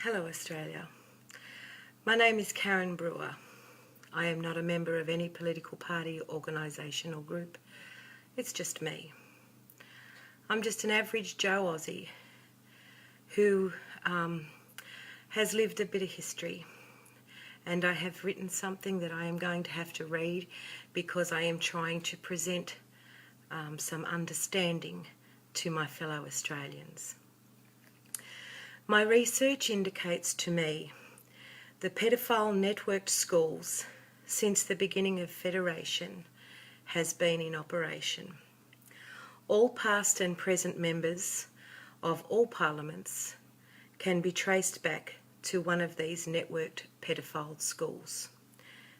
Hello Australia. My name is Karen Brewer. I am not a member of any political party, organisation or group. It's just me. I'm just an average Joe Aussie who has lived a bit of history, and I have written something that I am going to have to read because I am trying to present some understanding to my fellow Australians. My research indicates to me the paedophile networked schools since the beginning of Federation has been in operation. All past and present members of all parliaments can be traced back to one of these networked paedophile schools.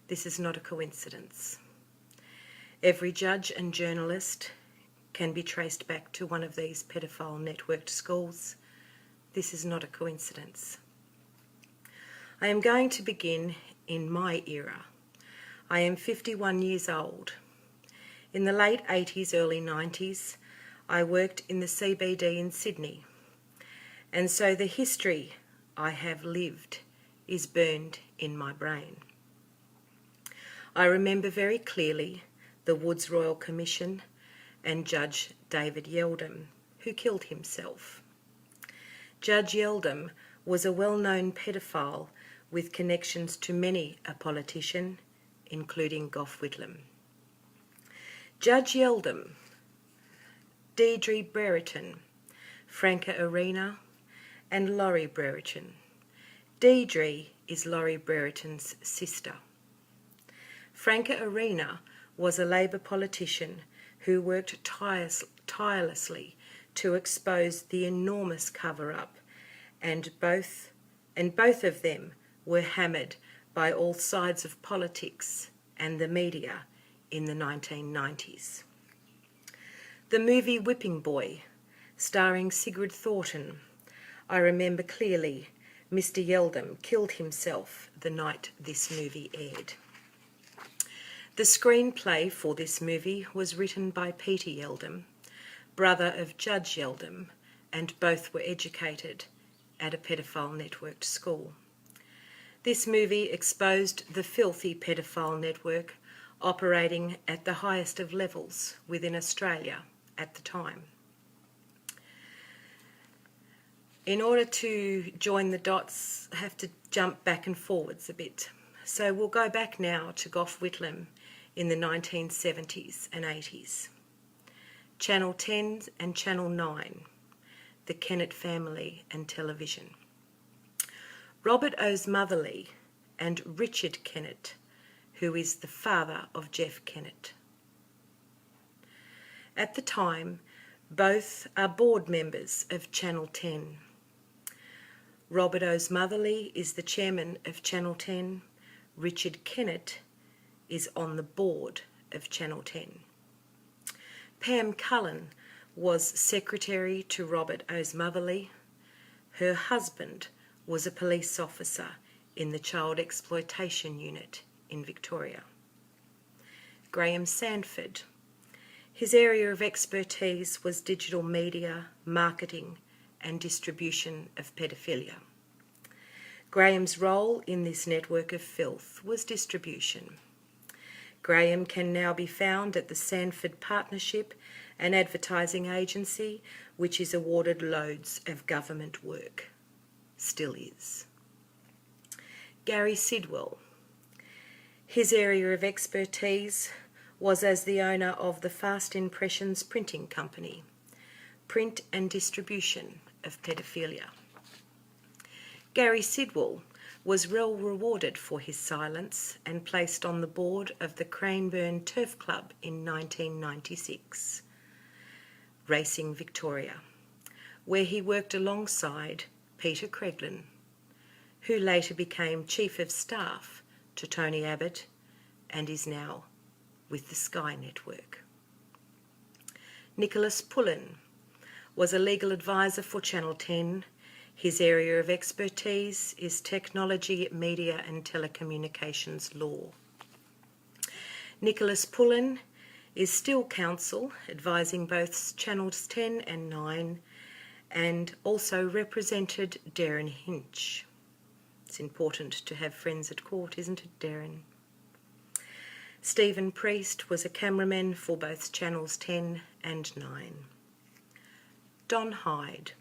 This is not a coincidence. Every judge and journalist can be traced back to one of these paedophile networked schools. This is not a coincidence. I am going to begin in my era. I am 51 years old. In the late 80s, early 90s, I worked in the CBD in Sydney. And so the history I have lived is burned in my brain. I remember very clearly the Woods Royal Commission and Judge David Yeldham, who killed himself. Judge Yeldham was a well-known paedophile with connections to many a politician, including Gough Whitlam. Judge Yeldham, Deirdre Brereton, Franca Arena, and Laurie Brereton. Deirdre is Laurie Brereton's sister. Franca Arena was a Labor politician who worked tirelessly to expose the enormous cover-up, and both of them were hammered by all sides of politics and the media in the 1990s. The movie Whipping Boy, starring Sigrid Thornton, I remember clearly Mr. Yeldham killed himself the night this movie aired. The screenplay for this movie was written by Peter Yeldham, brother of Judge Yeldham, and both were educated at a paedophile networked school. This movie exposed the filthy paedophile network operating at the highest of levels within Australia at the time. In order to join the dots, I have to jump back and forwards a bit. So we'll go back now to Gough Whitlam in the 1970s and 80s. Channel 10 and Channel 9, the Kennett family and television. Robert O'Smotherly and Richard Kennett, who is the father of Jeff Kennett. At the time, both are board members of Channel 10. Robert O'Smotherly is the chairman of Channel 10. Richard Kennett is on the board of Channel 10. Pam Cullen was secretary to Robert O'Smotherly. Her husband was a police officer in the Child Exploitation Unit in Victoria. Graham Sanford. His area of expertise was digital media, marketing and distribution of pedophilia. Graham's role in this network of filth was distribution. Graham can now be found at the Sanford Partnership, an advertising agency which is awarded loads of government work. Still is. Gary Sidwell. His area of expertise was as the owner of the Fast Impressions printing company, print and distribution of pedophilia. Gary Sidwell was well rewarded for his silence and placed on the board of the Craneburn Turf Club in 1996, Racing Victoria, where he worked alongside Peter Creglan, who later became Chief of Staff to Tony Abbott and is now with the Sky Network. Nicholas Pullen was a legal advisor for Channel 10. His area of expertise is technology, media and telecommunications law. Nicholas Pullen is still counsel, advising both Channels 10 and 9, and also represented Darren Hinch. It's important to have friends at court, isn't it, Darren? Stephen Priest was a cameraman for both Channels 10 and 9. Don Hyde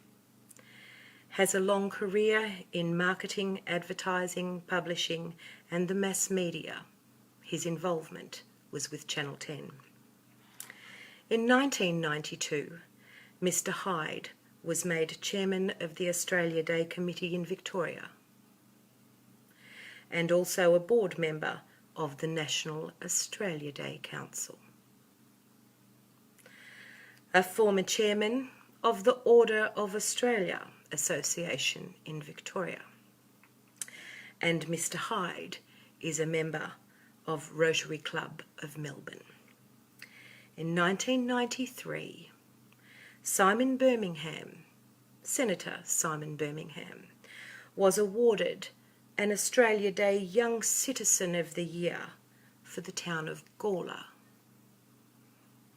has a long career in marketing, advertising, publishing and the mass media. His involvement was with Channel 10. In 1992, Mr. Hyde was made chairman of the Australia Day Committee in Victoria and also a board member of the National Australia Day Council. A former chairman of the Order of Australia Association in Victoria. And Mr. Hyde is a member of Rotary Club of Melbourne. In 1993, Senator Simon Birmingham, was awarded an Australia Day Young Citizen of the Year for the town of Gawler.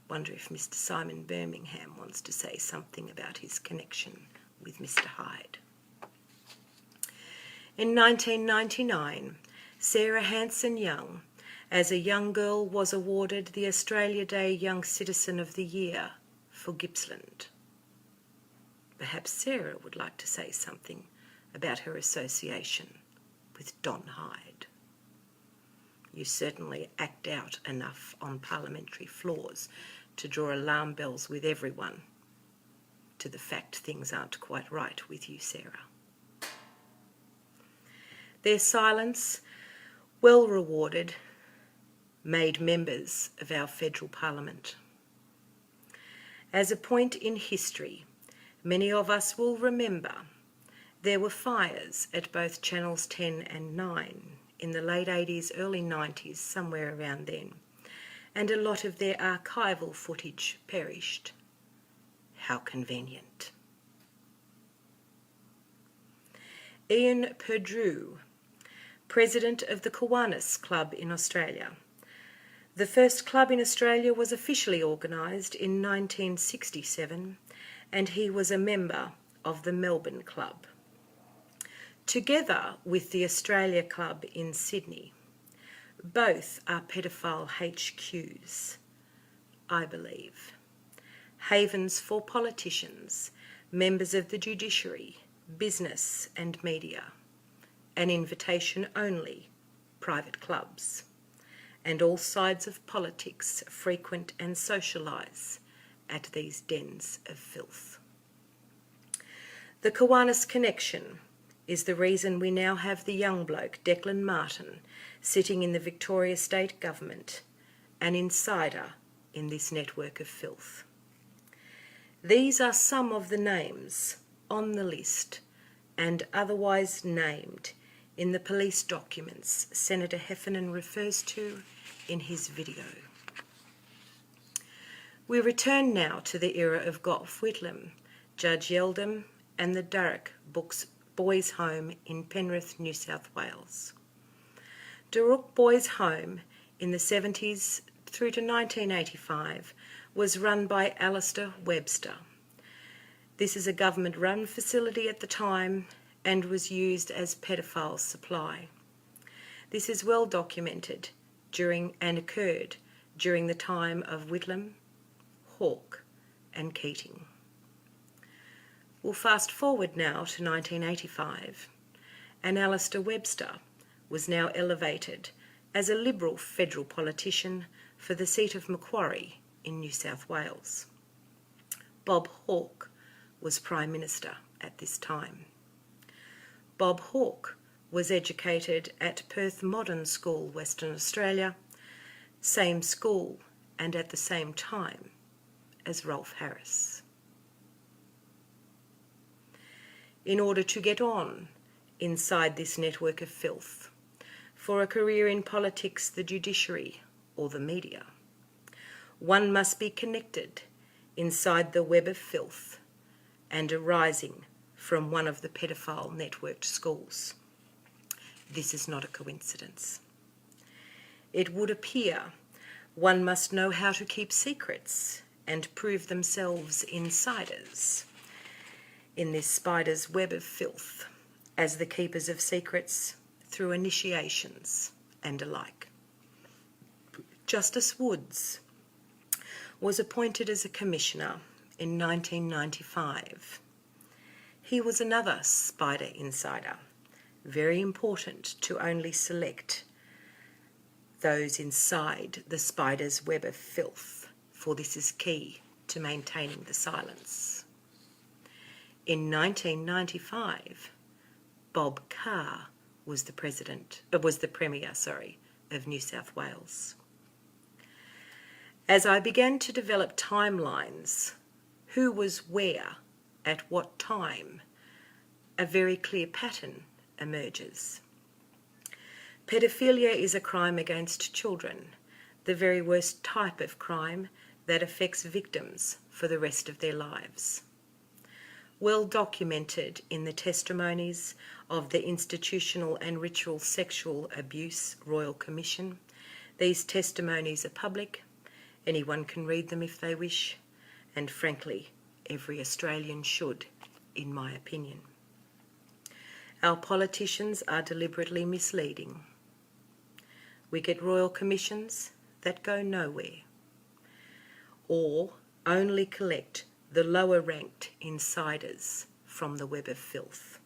Wonder if Mr. Simon Birmingham wants to say something about his connection with Mr. Hyde. In 1999, Sarah Hanson-Young, as a young girl, was awarded the Australia Day Young Citizen of the Year for Gippsland. Perhaps Sarah would like to say something about her association with Don Hyde. You certainly act out enough on parliamentary floors to draw alarm bells with everyone to the fact things aren't quite right with you, Sarah. Their silence, well rewarded, made members of our federal parliament. As a point in history, many of us will remember there were fires at both Channels 10 and 9 in the late 80s, early 90s, somewhere around then, and a lot of their archival footage perished. How convenient. Ian Perdue, president of the Kiwanis Club in Australia. The first club in Australia was officially organised in 1967, and he was a member of the Melbourne Club. Together with the Australia Club in Sydney, both are paedophile HQs, I believe. Havens for politicians, members of the judiciary, business and media, an invitation-only private clubs, and all sides of politics frequent and socialise at these dens of filth. The Kiwanis connection is the reason we now have the young bloke, Declan Martin, sitting in the Victoria State Government, an insider in this network of filth. These are some of the names on the list and otherwise named in the police documents Senator Heffernan refers to in his video. We return now to the era of Gough Whitlam, Judge Yeldham and the Durrock Boys' Home in Penrith, New South Wales. Durrock Boys' Home in the 70s through to 1985 was run by Alistair Webster. This is a government-run facility at the time and was used as paedophile supply. This is well documented and occurred during the time of Whitlam, Hawke and Keating. We'll fast forward now to 1985, and Alistair Webster was now elevated as a Liberal federal politician for the seat of Macquarie in New South Wales. Bob Hawke was Prime Minister at this time. Bob Hawke was educated at Perth Modern School, Western Australia, same school and at the same time as Rolf Harris. In order to get on inside this network of filth, for a career in politics, the judiciary, or the media, one must be connected inside the web of filth and arising from one of the paedophile networked schools. This is not a coincidence. It would appear one must know how to keep secrets and prove themselves insiders in this spider's web of filth, as the keepers of secrets through initiations and alike. Justice Woods was appointed as a commissioner in 1995. He was another spider insider, very important to only select those inside the spider's web of filth, for this is key to maintaining the silence. In 1995, Bob Carr was the Premier of New South Wales. As I began to develop timelines, who was where, at what time, a very clear pattern emerges. Pedophilia is a crime against children, the very worst type of crime that affects victims for the rest of their lives. Well documented in the testimonies of the Institutional and Ritual Sexual Abuse Royal Commission, these testimonies are public. Anyone can read them if they wish, and frankly, every Australian should, in my opinion. Our politicians are deliberately misleading. We get royal commissions that go nowhere, or only collect the lower-ranked insiders from the web of filth.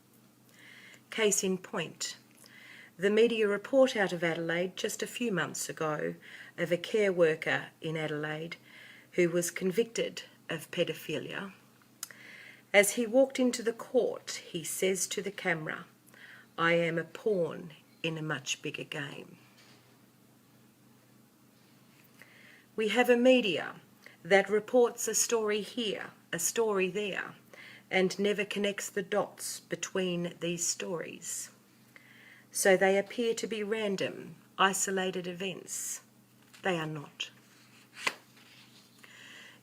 Case in point, the media report out of Adelaide just a few months ago of a care worker in Adelaide who was convicted of pedophilia. As he walked into the court, he says to the camera, "I am a pawn in a much bigger game." We have a media that reports a story here, a story there, and never connects the dots between these stories. So they appear to be random, isolated events. They are not.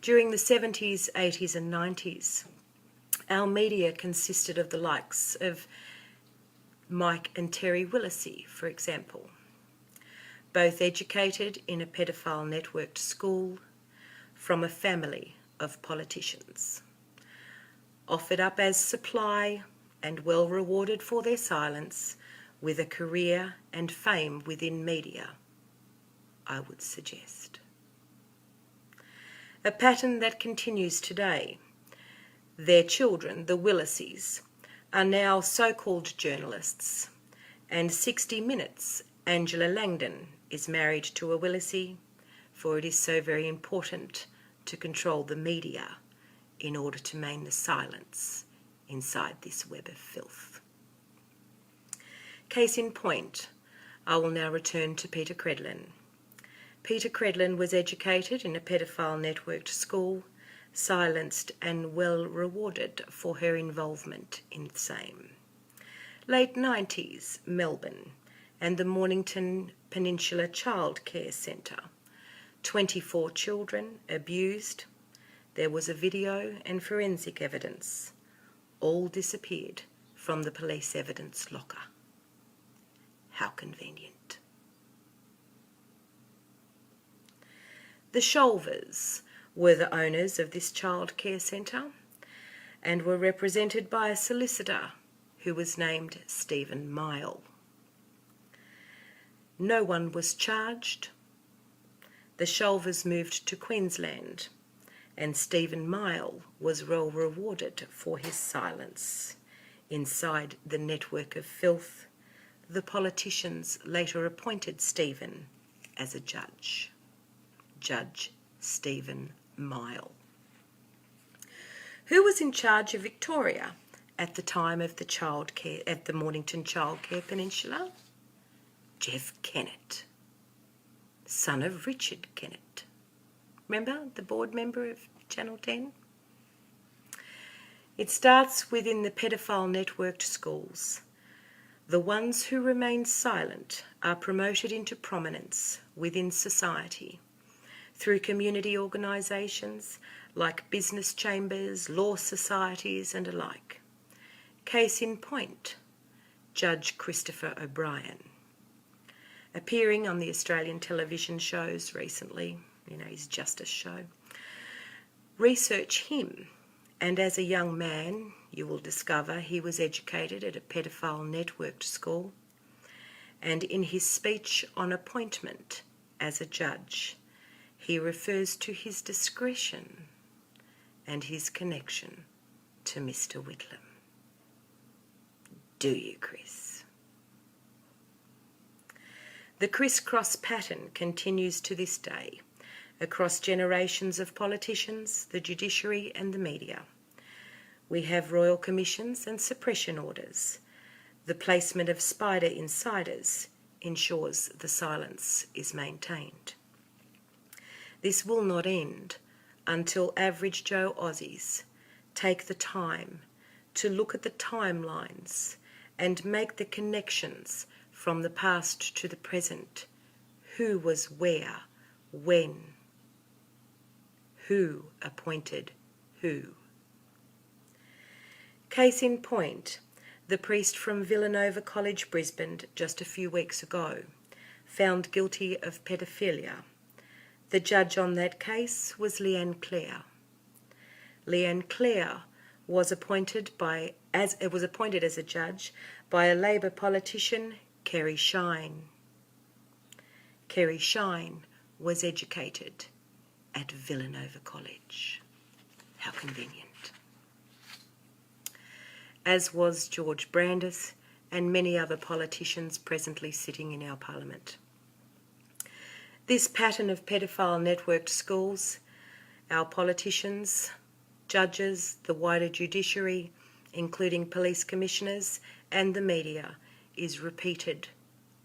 During the 70s, 80s and 90s, our media consisted of the likes of Mike and Terry Willesee, for example, both educated in a pedophile networked school from a family of politicians, offered up as supply and well rewarded for their silence with a career and fame within media, I would suggest. A pattern that continues today. Their children, the Willesees, are now so-called journalists, and 60 Minutes, Angela Langdon is married to a Willesee, for it is so very important to control the media in order to maintain the silence inside this web of filth. Case in point, I will now return to Peter Credlin. Peter Credlin was educated in a pedophile networked school, silenced and well rewarded for her involvement in the same. Late 90s, Melbourne and the Mornington Peninsula Child Care Centre. 24 children abused. There was a video and forensic evidence. All disappeared from the police evidence locker. How convenient. The Sholvers were the owners of this child care centre and were represented by a solicitor who was named Stephen Mile. No one was charged. The Sholvers moved to Queensland and Stephen Mile was well rewarded for his silence. Inside the network of filth, the politicians later appointed Stephen as a judge. Judge Stephen Mile. Who was in charge of Victoria at the time of the childcare at the Mornington Childcare Peninsula? Jeff Kennett, son of Richard Kennett. Remember, the board member of Channel 10? It starts within the pedophile networked schools. The ones who remain silent are promoted into prominence within society through community organisations like business chambers, law societies and alike. Case in point, Judge Christopher O'Brien. Appearing on the Australian television shows recently, his justice show. Research him and as a young man, you will discover he was educated at a pedophile networked school, and in his speech on appointment as a judge, he refers to his discretion and his connection to Mr. Whitlam. Do you, Chris? The crisscross pattern continues to this day across generations of politicians, the judiciary and the media. We have royal commissions and suppression orders. The placement of spider insiders ensures the silence is maintained. This will not end until average Joe Aussies take the time to look at the timelines and make the connections from the past to the present. Who was where, when? Who appointed who? Case in point, the priest from Villanova College, Brisbane, just a few weeks ago, found guilty of pedophilia. The judge on that case was Leanne Clare. Leanne Clare was appointed as a judge by a Labor politician, Kerry Shine. Kerry Shine was educated at Villanova College. How convenient. As was George Brandis and many other politicians presently sitting in our parliament. This pattern of pedophile networked schools, our politicians, judges, the wider judiciary, including police commissioners and the media, is repeated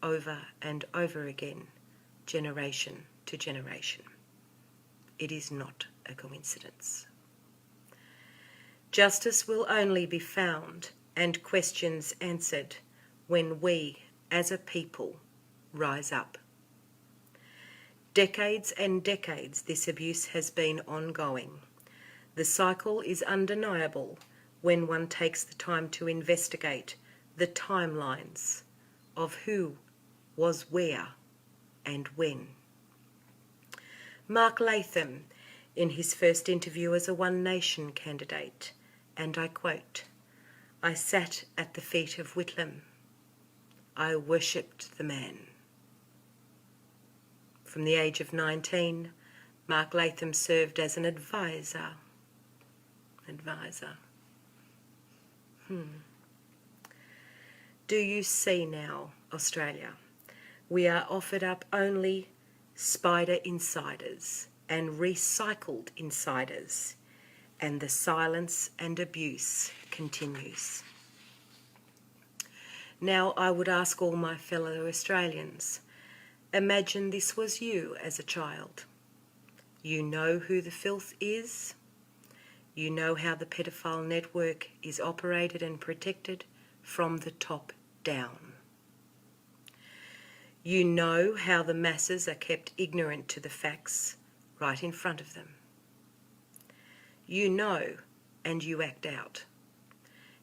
over and over again, generation to generation. It is not a coincidence. Justice will only be found and questions answered when we, as a people, rise up. Decades and decades this abuse has been ongoing. The cycle is undeniable when one takes the time to investigate the timelines of who was where and when. Mark Latham, in his first interview as a One Nation candidate, and I quote, "I sat at the feet of Whitlam. I worshipped the man." From the age of 19, Mark Latham served as an advisor. Do you see now, Australia? We are offered up only spider insiders and recycled insiders, and the silence and abuse continues. Now I would ask all my fellow Australians, imagine this was you as a child. You know who the filth is. You know how the pedophile network is operated and protected from the top down. You know how the masses are kept ignorant to the facts right in front of them. You know and you act out.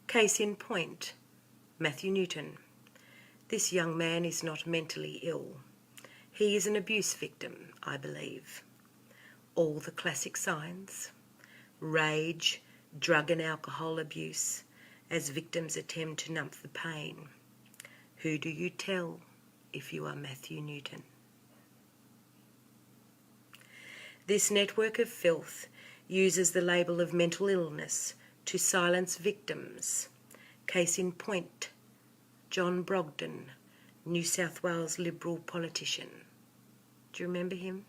Case in point, Matthew Newton. This young man is not mentally ill. He is an abuse victim, I believe. All the classic signs: rage, drug and alcohol abuse, as victims attempt to numb the pain. Who do you tell if you are Matthew Newton? This network of filth uses the label of mental illness to silence victims. Case in point, John Brogden, New South Wales Liberal politician. Do you remember him?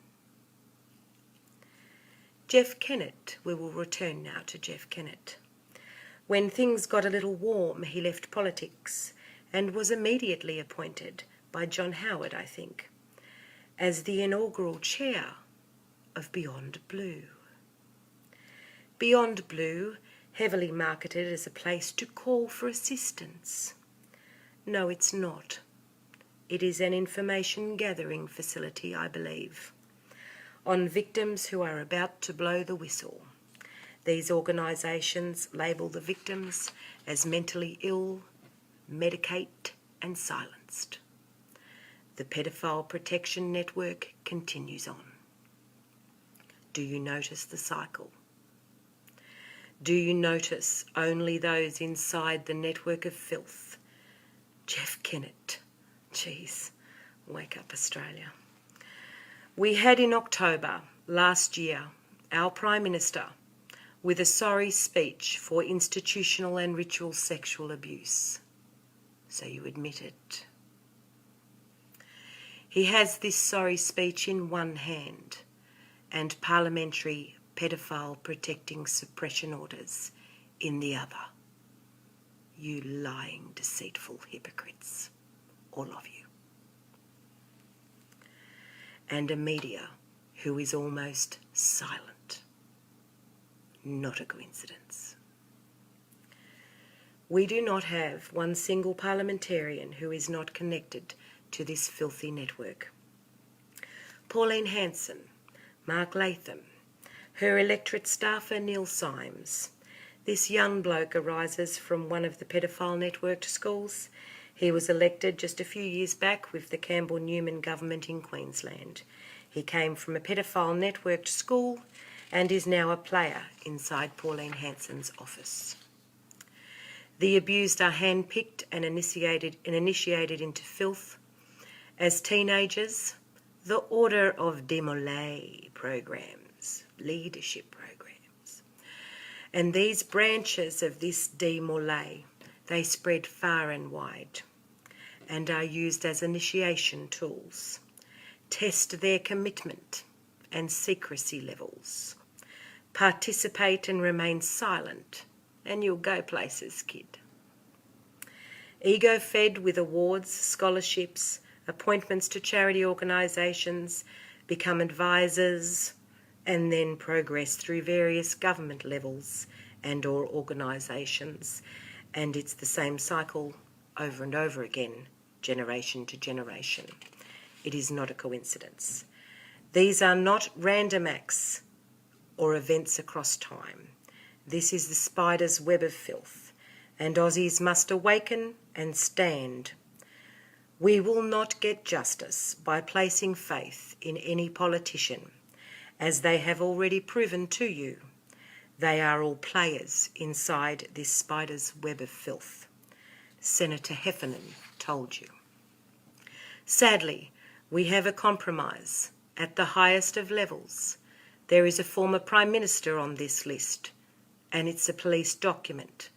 Jeff Kennett, we will return now to Jeff Kennett. When things got a little warm, he left politics and was immediately appointed by John Howard, I think, as the inaugural chair of Beyond Blue. Beyond Blue, heavily marketed as a place to call for assistance. No, it's not. It is an information gathering facility, I believe, on victims who are about to blow the whistle. These organisations label the victims as mentally ill, medicate and silenced. The pedophile protection network continues on. Do you notice the cycle? Do you notice only those inside the network of filth? Jeff Kennett. Jeez, wake up Australia. We had in October last year our Prime Minister with a sorry speech for institutional and ritual sexual abuse. So you admit it. He has this sorry speech in one hand and parliamentary pedophile protecting suppression orders in the other. You lying, deceitful hypocrites, all of you. And a media who is almost silent. Not a coincidence. We do not have one single parliamentarian who is not connected to this filthy network. Pauline Hanson, Mark Latham, her electorate staffer Neil Symes. This young bloke arises from one of the pedophile networked schools. He was elected just a few years back with the Campbell-Newman government in Queensland. He came from a pedophile networked school and is now a player inside Pauline Hanson's office. The abused are handpicked and initiated into filth. As teenagers, the Order of Demolay programs, leadership programs. And these branches of this demolay, they spread far and wide and are used as initiation tools. Test their commitment and secrecy levels. Participate and remain silent, and you'll go places, kid. Ego fed with awards, scholarships, appointments to charity organisations, become advisors, and then progress through various government levels and or organisations. And it's the same cycle over and over again, generation to generation. It is not a coincidence. These are not random acts or events across time. This is the spider's web of filth, and Aussies must awaken and stand. We will not get justice by placing faith in any politician, as they have already proven to you. They are all players inside this spider's web of filth. Senator Heffernan told you. Sadly, we have a compromise at the highest of levels. There is a former Prime Minister on this list, and it's a police document.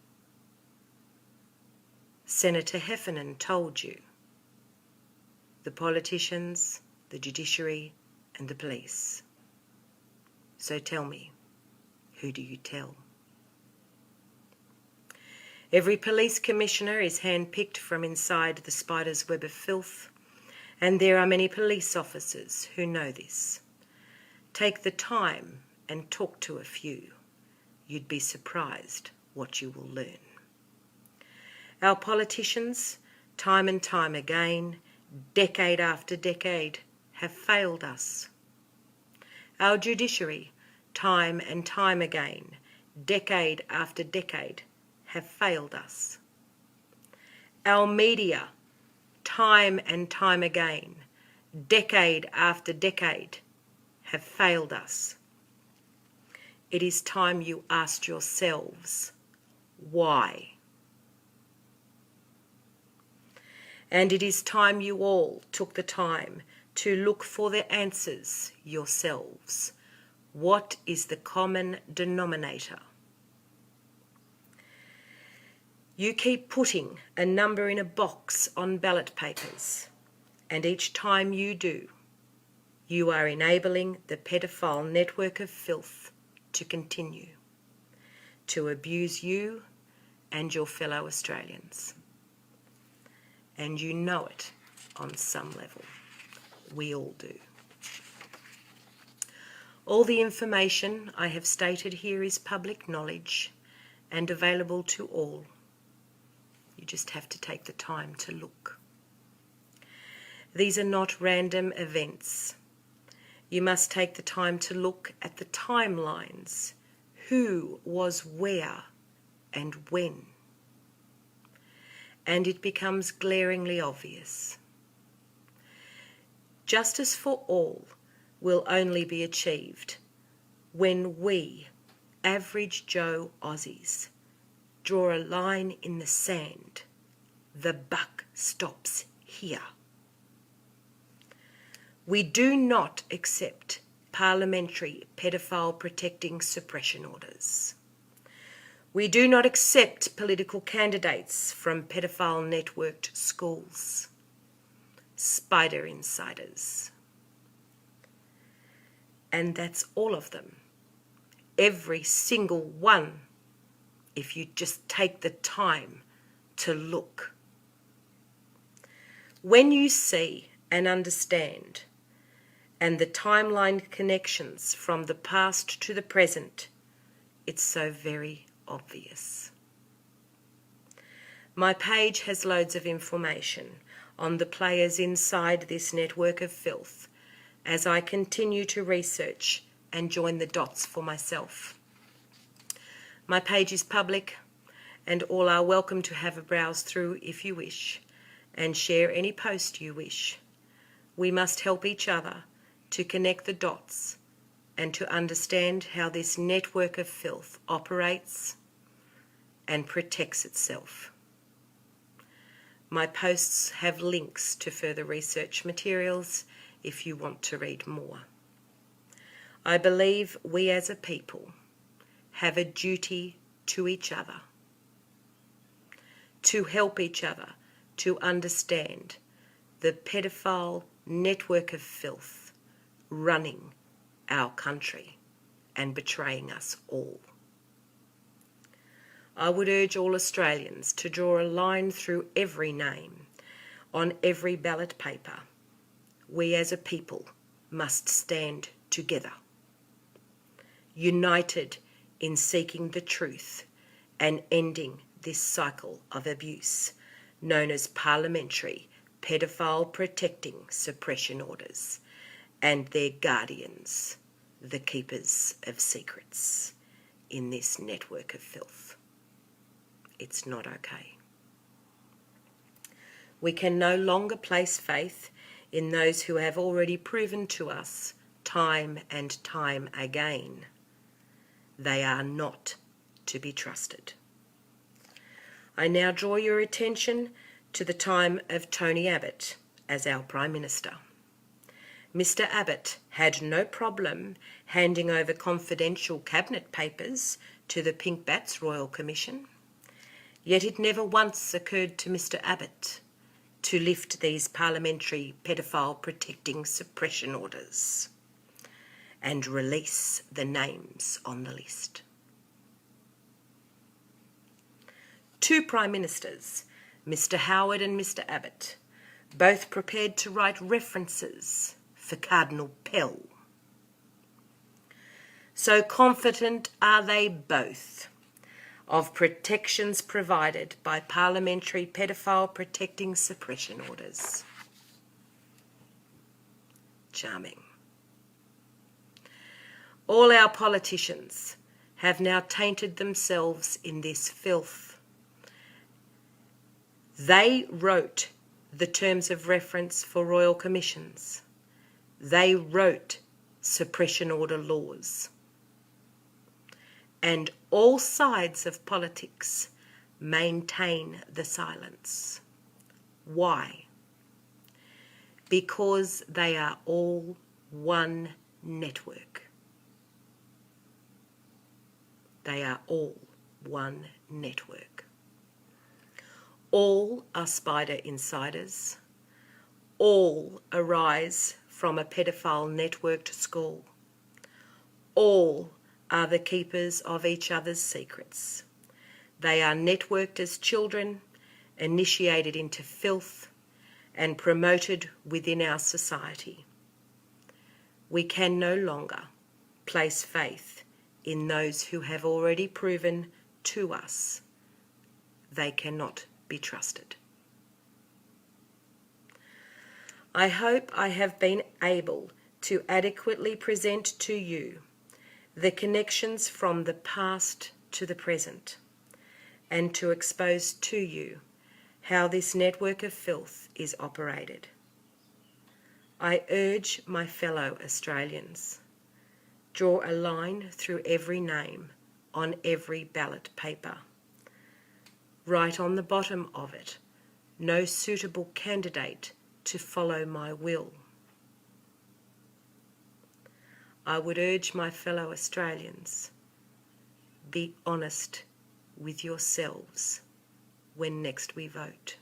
Senator Heffernan told you. The politicians, the judiciary, and the police. So tell me, who do you tell? Every police commissioner is handpicked from inside the spider's web of filth, and there are many police officers who know this. Take the time and talk to a few. You'd be surprised what you will learn. Our politicians, time and time again, decade after decade, have failed us. Our judiciary, time and time again, decade after decade, have failed us. Our media, time and time again, decade after decade, have failed us. It is time you asked yourselves, why? And it is time you all took the time to look for the answers yourselves. What is the common denominator? You keep putting a number in a box on ballot papers, and each time you do, you are enabling the pedophile network of filth to continue, to abuse you and your fellow Australians. And you know it on some level. We all do. All the information I have stated here is public knowledge and available to all. You just have to take the time to look. These are not random events. You must take the time to look at the timelines. Who was where and when? And it becomes glaringly obvious. Justice for all will only be achieved when we average Joe Aussies draw a line in the sand. The buck stops here. We do not accept parliamentary pedophile protecting suppression orders. We do not accept political candidates from pedophile networked schools, spider insiders. And that's all of them. Every single one, if you just take the time to look. When you see and understand, and the timeline connections from the past to the present, it's so very obvious. My page has loads of information on the players inside this network of filth as I continue to research and join the dots for myself. My page is public and all are welcome to have a browse through if you wish and share any post you wish. We must help each other to connect the dots and to understand how this network of filth operates and protects itself. My posts have links to further research materials if you want to read more. I believe we as a people have a duty to each other, to help each other to understand the pedophile network of filth running our country and betraying us all. I would urge all Australians to draw a line through every name on every ballot paper. We as a people must stand together, united in seeking the truth and ending this cycle of abuse known as parliamentary pedophile protecting suppression orders and their guardians, the keepers of secrets in this network of filth. It's not okay. We can no longer place faith in those who have already proven to us time and time again they are not to be trusted. I now draw your attention to the time of Tony Abbott as our Prime Minister. Mr. Abbott had no problem handing over confidential cabinet papers to the Pink Bats Royal Commission, yet it never once occurred to Mr. Abbott to lift these parliamentary pedophile protecting suppression orders and release the names on the list. Two Prime Ministers, Mr. Howard and Mr. Abbott, both prepared to write references for Cardinal Pell. So confident are they both of protections provided by parliamentary pedophile protecting suppression orders. Charming. All our politicians have now tainted themselves in this filth. They wrote the terms of reference for royal commissions. They wrote suppression order laws. And all sides of politics maintain the silence. Why? Because they are all one network. They are all one network. All are spider insiders. All arise from a pedophile networked school. All are the keepers of each other's secrets. They are networked as children, initiated into filth, and promoted within our society. We can no longer place faith in those who have already proven to us they cannot be trusted. I hope I have been able to adequately present to you the connections from the past to the present, and to expose to you how this network of filth is operated. I urge my fellow Australians, draw a line through every name on every ballot paper. Write on the bottom of it, no suitable candidate to follow my will. I would urge my fellow Australians, be honest with yourselves when next we vote.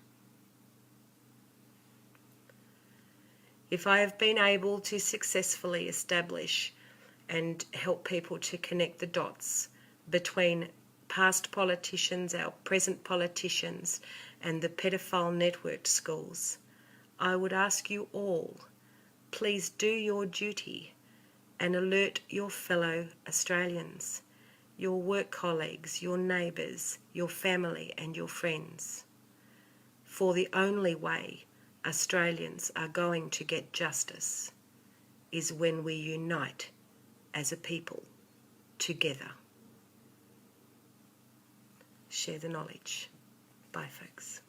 If I have been able to successfully establish and help people to connect the dots between past politicians, our present politicians, and the pedophile networked schools, I would ask you all, please do your duty and alert your fellow Australians, your work colleagues, your neighbours, your family and your friends. For the only way Australians are going to get justice is when we unite as a people together. Share the knowledge. Bye, folks.